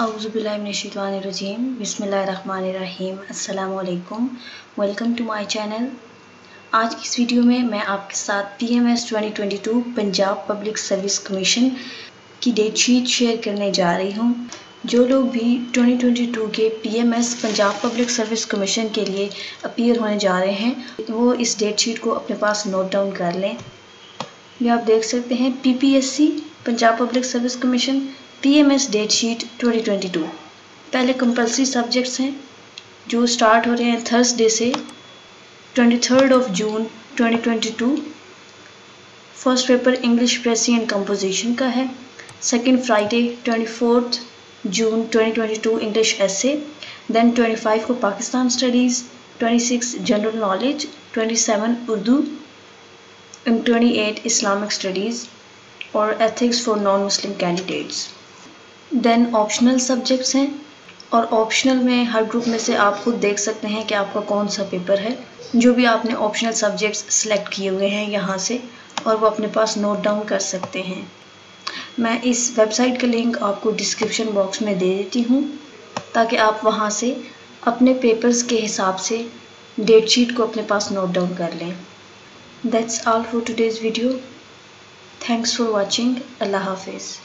औज़ुबिल्लाहिमिनश्शैतानिर्रजीम बिस्मिल्लाहिर्रहमानिर्रहीम अस्सलामुअलैकुम। Welcome to my channel. आज की इस वीडियो में मैं आपके साथ PMS 2022 Punjab public service commission की डेट शीट शेयर करने जा रही हूँ। जो लोग भी 2022 के PMS Punjab public service commission के लिए अपीयर होने जा रहे हैं वो इस डेट शीट को अपने पास नोट डाउन कर लें। ये आप देख सकते हैं PPSC Punjab public service commission PMS date sheet 2022। पहले कंपल्सरी सब्जेक्ट्स हैं जो स्टार्ट हो रहे हैं थर्सडे से 23 June 2022। First paper English precis and composition का है। Second Friday 24 June 2022 English essay. Then 25 को Pakistan studies, 26 general knowledge, 27 Urdu and 28 Islamic studies और ethics for non Muslim candidates. Then optional subjects हैं और ऑप्शनल में हर ग्रुप में से आप खुद देख सकते हैं कि आपका कौन सा पेपर है। जो भी आपने ऑप्शनल सब्जेक्ट्स सेलेक्ट किए हुए हैं यहाँ से और वो अपने पास नोट डाउन कर सकते हैं। मैं इस वेबसाइट का लिंक आपको डिस्क्रिप्शन बॉक्स में दे देती हूँ ताकि आप वहाँ से अपने पेपर्स के हिसाब से डेट शीट को अपने पास नोट डाउन कर लें। That's all for today's video. Thanks for watching. अल्लाह हाफिज़।